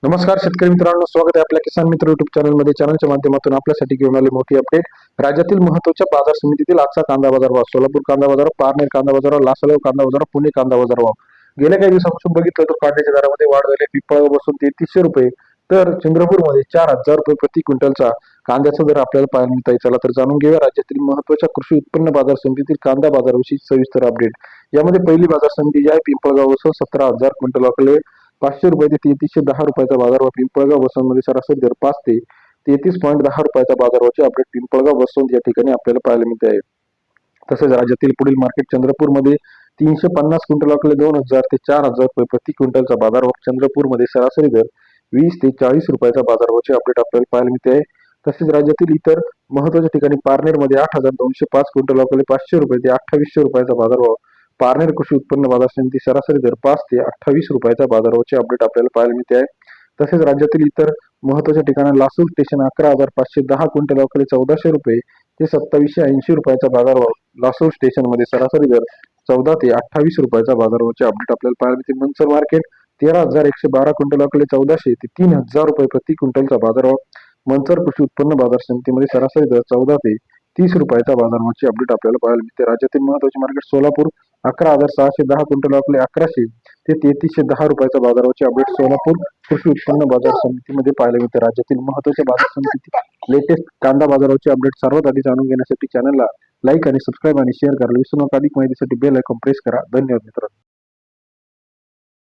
नमस्कार शेतकरी मित्रांनो, स्वागत आहे आपल्या किसान मित्र युट्यूब चॅनलमध्ये. चॅनलच्या माध्यमातून आपल्यासाठी घेऊन आले मोठी अपडेट. राज्यातील महत्त्वाच्या बाजार समितीतील आजचा कांदा बाजार भाव. सोलापूर कांदा बाजार, पारनेर कांदा बाजार, लासलगाव कांदा बाजार, पुणे कांदा बाजार भाव. गेल्या काही दिवसापासून बघितलं तर कांद्याच्या दरामध्ये वाढ झाली. पिंपळगाव बसून 3300 रुपये तर चंद्रपूरमध्ये 4000 रुपये प्रति क्विंटलचा कांद्याचा दर आपल्याला पाहायला मिळत आहे. चला तर जाणून घेऊया राज्यातील महत्त्वाच्या कृषी उत्पन्न बाजार समितीतील कांदा बाजाराविषयी सविस्तर अपडेट. यामध्ये पहिली बाजार समिती जी आहे पिंपळगाव बसून 17000 क्विंटल वाकले 500 रुपये ते 3310 रुपयाचा बाजारभाव. पिंपळगाव बसवंतमध्ये सरासरी दर 5 ते 33.10 रुपयाचा बाजारभावाचे अपडेट पिंपळगाव बसवंत या ठिकाणी आपल्याला पाहायला मिळते आहे. तसेच राज्यातील पुढील मार्केट चंद्रपूरमध्ये 350 क्विंटल वाकले 2000 ते 4000 रुपये प्रति क्विंटलचा बाजारभाव. चंद्रपूरमध्ये सरासरी दर 20 ते 40 रुपयाचा बाजारभावाचे अपडेट आपल्याला पाहायला मिळते आहे. तसेच राज्यातील इतर महत्त्वाच्या ठिकाणी पारनेरमध्ये 8205 क्विंटल वाकले 500 रुपये ते 2800 रुपयाचा बाजारभाव. पारनेर कृषी उत्पन्न बाजार समिती सरासरी दर 5 ते 28 रुपयाचा बाजारभावाचे अपडेट आपल्याला पाहायला मिळते आहे. तसेच राज्यातील इतर महत्त्वाच्या ठिकाणी लासूर स्टेशन 11510 क्विंटल वाकले 1400 रुपये ते 2780 रुपयाचा बाजारभाव. लासूर स्टेशन मध्ये सरासरी दर 14 ते 28 रुपयाचा बाजारभावाचे अपडेट आपल्याला पाहायला मिळते. मनसर मार्केट 13112 क्विंटल वाकले 1400 ते 3000 रुपये प्रति क्विंटलचा बाजारभाव. मनसर कृषी उत्पन्न बाजार समितीमध्ये सरासरी दर 14 ते 30 रुपयाचा बाजारभावाचे अपडेट आपल्याला पाहायला मिळते. राज्यातील महत्त्वाचे मार्केट सोलापूर 11610 क्विंटल वाकले 1100 ते 3310 रुपयाचा बाजाराचे अपडेट सोलापूर कृषी उत्पन्न बाजार समितीमध्ये पाहायला मिळते. राज्यातील महत्त्वाच्या बाजार समितीतील लेटेस्ट कांदा बाजाराचे अपडेट सर्वात आधी जाणून घेण्यासाठी चॅनलला लाईक आणि सबस्क्राईब आणि शेअर करायला विसरू नका. अधिक माहितीसाठी बेल आयकॉन प्रेस करा. धन्यवाद मित्रांनो.